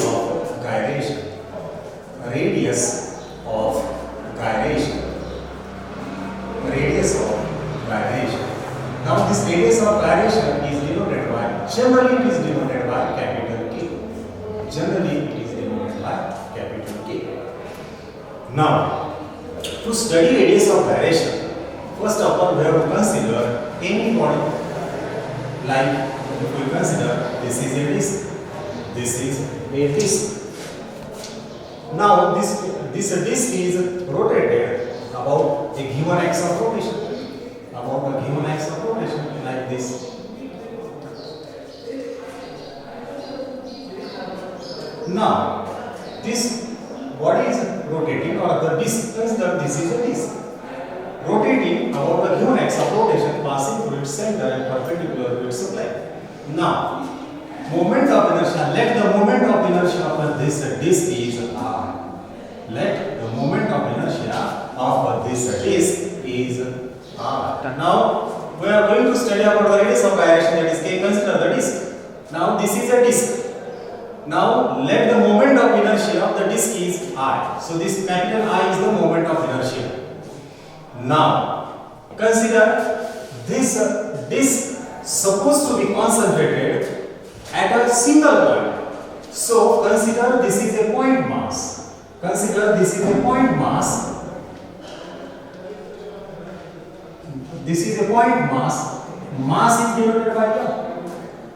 of gyration. Radius of gyration. Radius of gyration. Now this radius of gyration is denoted by, generally it is denoted by capital K. Generally it is denoted by capital K. Now, to study radius of gyration, first of all we have to consider any body. Like if we consider this is a disc, this is a disc. Now this disc is rotated about a given axis of rotation, about a given axis of rotation like this. Now this body is rotating, or the disc, consider this is a disc rotating about a given axis of rotation, passing through its center and perpendicular to its plane. Now, moment of inertia, let the moment of inertia of this disc is r. Let the moment of inertia of this disc is r. Now, we are going to study about the radius of gyration, that is K. Consider the disc. Now, this is a disc. Now, let the moment of inertia of the disc is I. So, this capital I is the moment of inertia. Now, consider this disc supposed to be concentrated at a single point. So, consider this is a point mass. Consider this is a point mass. This is a point mass. Mass is denoted by m.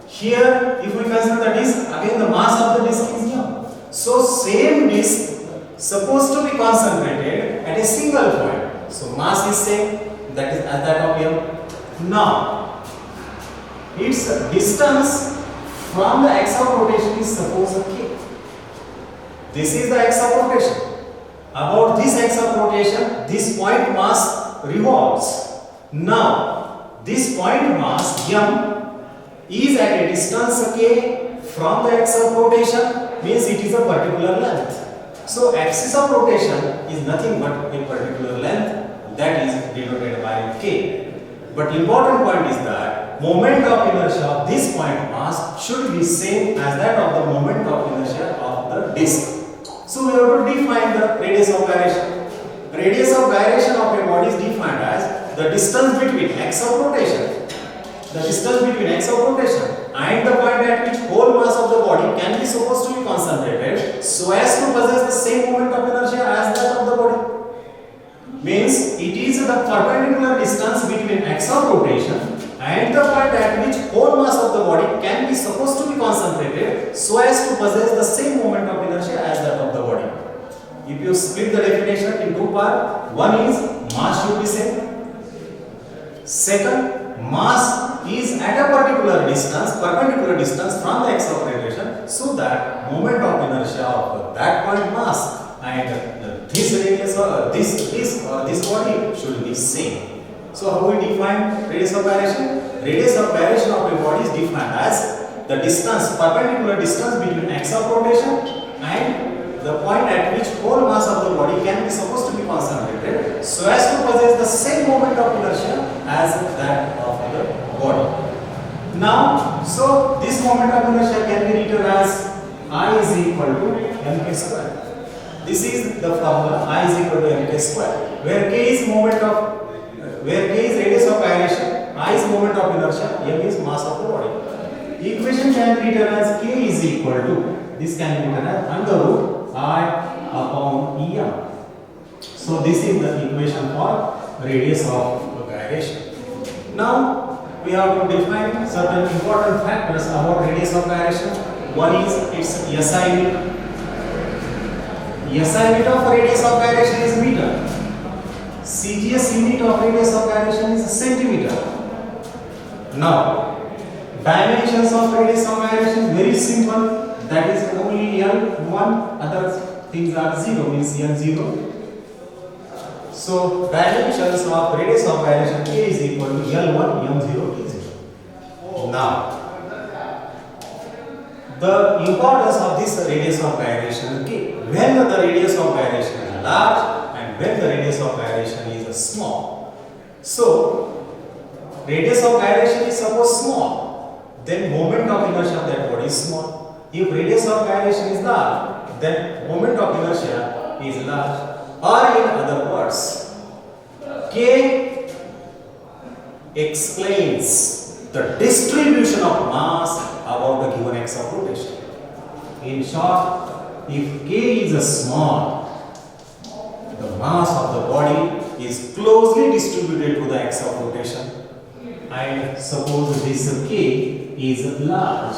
Here, if we consider the disc, again the mass of the disc is m. So, same disc supposed to be concentrated at a single point. So mass is same, that is as that of m. Now, its distance from the axis of rotation is suppose k. This is the axis of rotation. About this axis of rotation, this point mass revolves. Now, this point mass m is at a distance k from the axis of rotation, means it is a particular length. So axis of rotation is nothing but a particular length, that is denoted by k. But important point is that moment of inertia of this point mass should be same as that of the moment of inertia of the disc. So we have to define the radius of gyration. Radius of gyration of a body is defined as the distance between axis of rotation, the distance between axis of rotation and the point at which whole mass of the body can be supposed to be concentrated so as to possess the same moment of inertia as that of the body. Means it is the perpendicular distance between axis of rotation and the point at which whole mass of the body can be supposed to be concentrated so as to possess the same moment of inertia as that of the body. If you split the definition in two parts, one is mass should be same. Second, mass is at a particular distance, perpendicular distance from the axis of rotation, so that moment of inertia of that point mass and this radius or this body should be same. So how we define radius of gyration? Radius of gyration of a body is defined as the distance, perpendicular distance between axis of rotation and the point at which whole mass of the body can be supposed to be concentrated so as to possess the same moment of inertia as that of the body. Now, so this moment of inertia can be written as I is equal to mk square. This is the formula, I is equal to mk square, where k is radius of gyration, I is moment of inertia, m is mass of the body. Equation can be written as k is equal to, this can be written as under root I upon em. So this is the equation for radius of gyration. Now we have to define certain important factors about radius of gyration. One is its SI unit. SI unit of radius of gyration is meter. CGS unit of radius of gyration is centimeter. Now, dimensions of radius of gyration is very simple. That is only L1, other things are 0, means L0. So, dimensions of radius of gyration K is equal to L1, M0, T0. Now, the importance of this radius of gyration K, when the radius of gyration is large and when the radius of gyration is small. So, radius of gyration is suppose small, then moment of inertia of that body is small. If radius of gyration is large, then moment of inertia is large. Or in other words, K explains the distribution of mass about the given axis of rotation. In short, if K is small, the mass of the body is closely distributed to the axis of rotation. And suppose this K is large,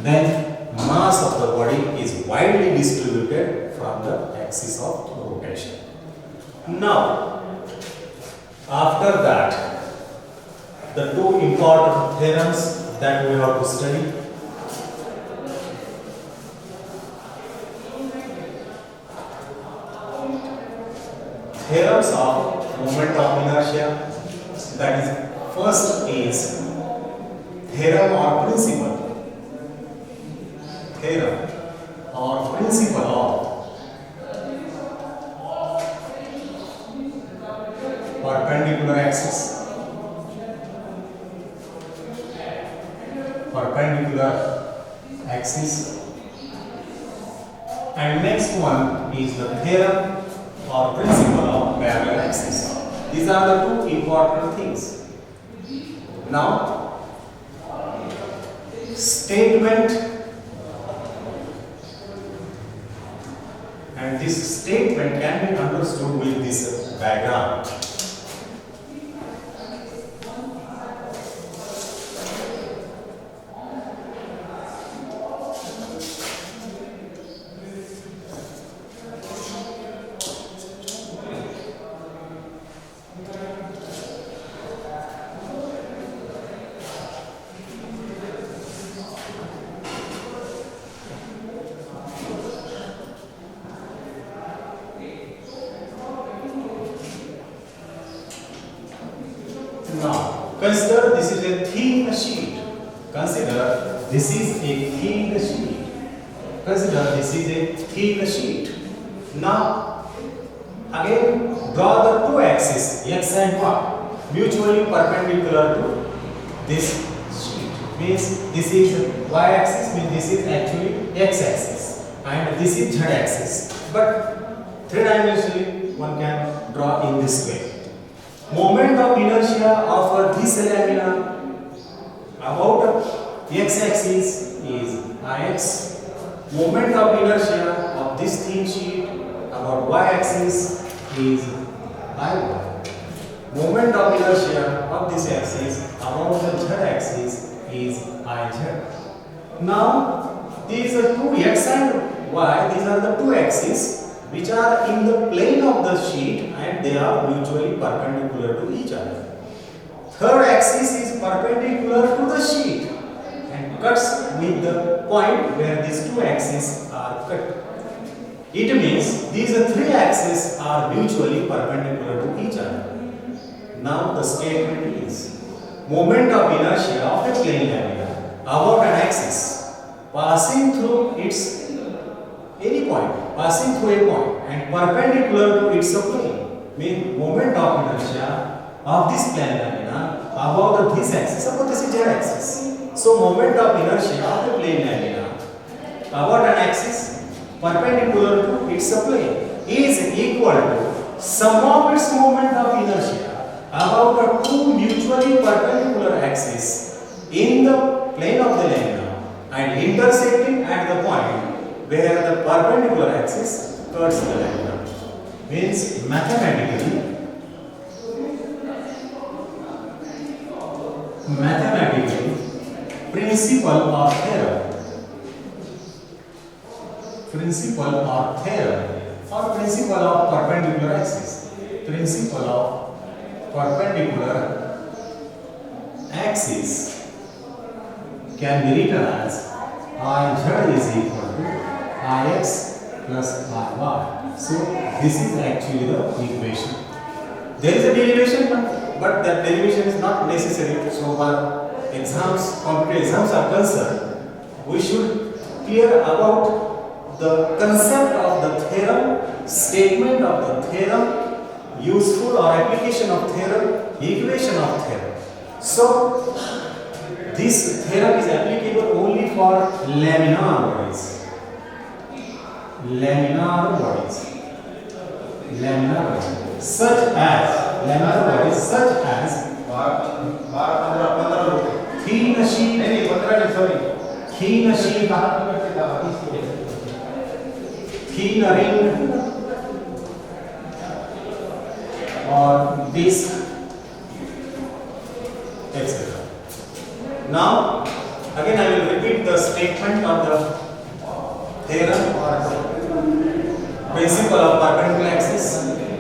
then mass of the body is widely distributed from the axis of rotation. Now, after that, the two important theorems that we have to study. Theorems of moment of inertia, that is, first is theorem or principle. Theorem or principle of perpendicular axis. Perpendicular axis. And next one is the theorem or principle of parallel axis. These are the two important things. Now, statement, and this statement can be understood with this diagram. Now, consider this is a thin sheet. Consider this is a thin sheet. Consider this is a thin sheet. Now, again, draw the two axes, x and y, mutually perpendicular to this sheet. Means this is y-axis, means this is actually x-axis, and this is z-axis. But three-dimensionally, one can draw in this way. Moment of inertia of this lamina about x-axis is Ix. Moment of inertia of this thin sheet about y-axis is Iy. Moment of inertia of this axis about the z-axis is Iz. Now, these are two x and y, these are the two axes which are in the plane of the sheet and they are mutually perpendicular to each other. Third axis is perpendicular to the sheet and cuts with the point where these two axes are cut. It means these three axes are mutually perpendicular to each other. Now the statement is moment of inertia of a plane lamina about an axis passing through its any point, passing through a point and perpendicular to its plane, means moment of inertia of this plane lamina about this axis, about this z axis. So moment of inertia of the plane lamina about an axis perpendicular to its plane is equal to sum of its moment of inertia about the two mutually perpendicular axes in the plane of the lamina and intersecting at the point where the perpendicular axis cuts the lamina. Means mathematically principle or theorem or principle of perpendicular axis. Principle of perpendicular axis can be written as Iz is equal to Ix plus Iy. So this is actually the equation. There is a derivation, but that derivation is not necessary. So for exams, competitive exams are concerned, we should clear about the concept of the theorem, statement of the theorem, useful or application of theorem, equation of theorem. So This theorem is applicable only for laminar bodies. Laminar bodies. Laminar bodies. Such as thin sheet, thin ring, or this, etc. Now, again I will repeat the statement of the theorem or principle of perpendicular axis.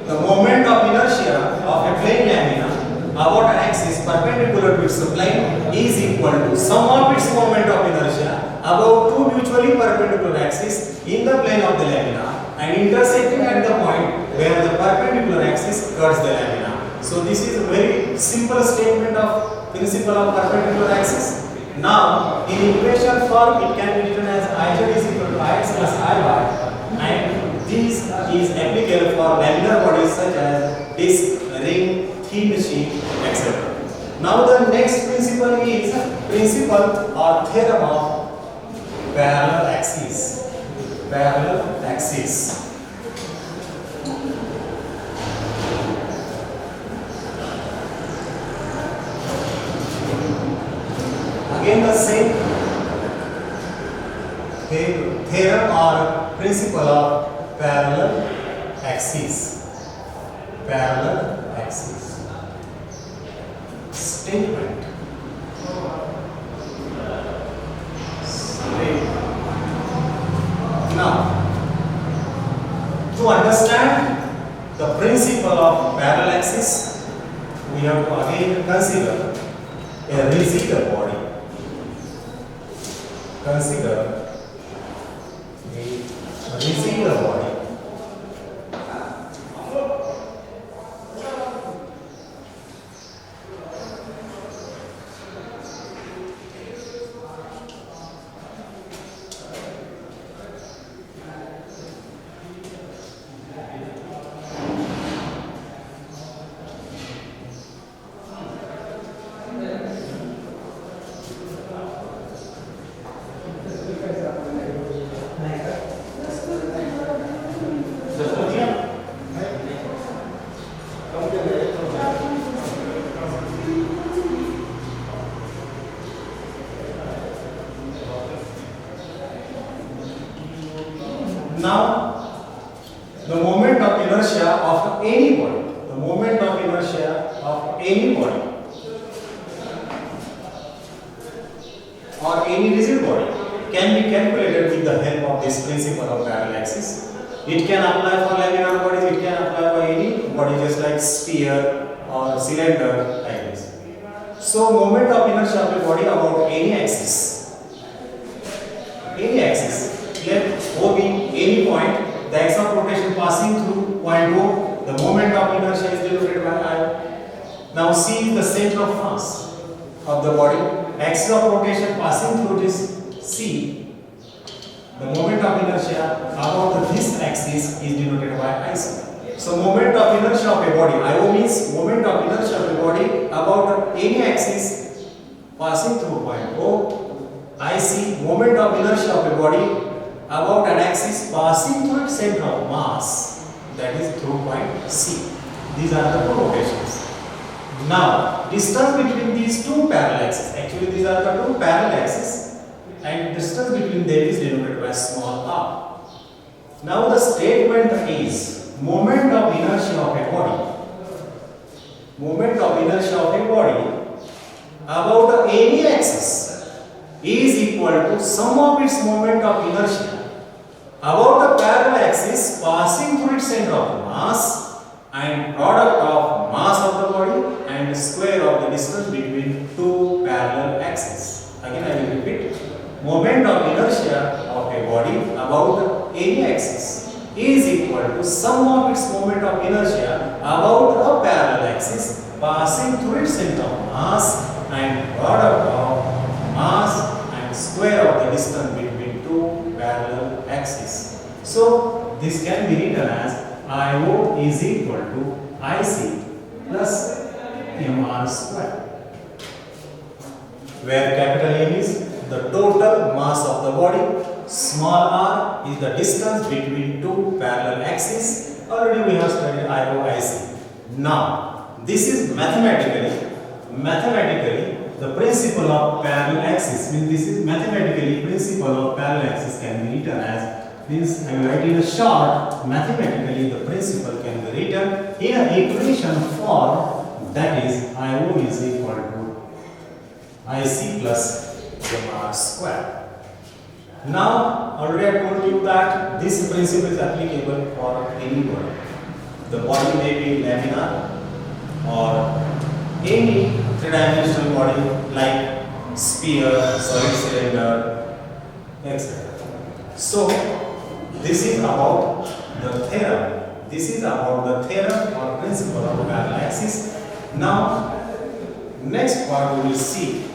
The moment of inertia of a plane lamina about an axis perpendicular to its plane is equal to sum of its moment of inertia about two mutually perpendicular axes in the plane of the lamina and intersecting at the point where the perpendicular axis cuts the lamina. So this is a very simple statement of principle of perpendicular axis. Now in equation form it can be written as Iz is equal to Ix plus Iy, and this is applicable for laminar bodies such as disc, ring, thin sheet, etc. Now the next principle is principle or theorem of parallel axis. Parallel axis. Again the same theorem or principle of parallel axis. Parallel axis. Statement. Now, to understand the principle of parallel axis, we have to again consider a rigid body. Consider a rigid body. Now, the moment of inertia of any body, the moment of inertia of any body or any rigid body can be calculated with the help of this principle of parallel axis. It can apply for laminar bodies, it can apply for any body just like sphere or cylinder like this. So, moment of inertia of a body about any axis, let O be any point, the axis of rotation passing through point O, the moment of inertia is denoted by I. Now see the center of mass of the body, axis of rotation passing through this C, the moment of inertia about this axis is denoted by IC. So moment of inertia of a body, IO means moment of inertia of a body about any axis passing through point O. IC, moment of inertia of a body about an axis passing through its center of mass, that is through point C. These are the two rotations. Now, distance between these two parallel axes, actually these are the two parallel axes, and distance between them is denoted by small r. Now the statement is moment of inertia of a body about any axis is equal to sum of its moment of inertia about the parallel axis passing through its center of mass and product of mass of the body and square of the distance between two parallel axes. Again I will repeat. Moment of inertia of a body about any axis is equal to sum of its moment of inertia about a parallel axis passing through its center of mass and product of mass and square of the distance between two parallel axes. So this can be written as IO is equal to IC plus MR square. where capital M is the total mass of the body, small r is the distance between two parallel axes. Already we have studied IOIC. Now, this is mathematically the principle of parallel axis. Means this is mathematically principle of parallel axis can be written as, means I will write in a short, mathematically the principle can be written in an equation form, that is IO is equal to IC plus gamma r square. Now, already I told you that this principle is applicable for any body. The body may be laminar or any three-dimensional body like sphere, solid cylinder, etc. So, this is about the theorem. This is about the theorem or principle of parallel axis. Now, next part we will see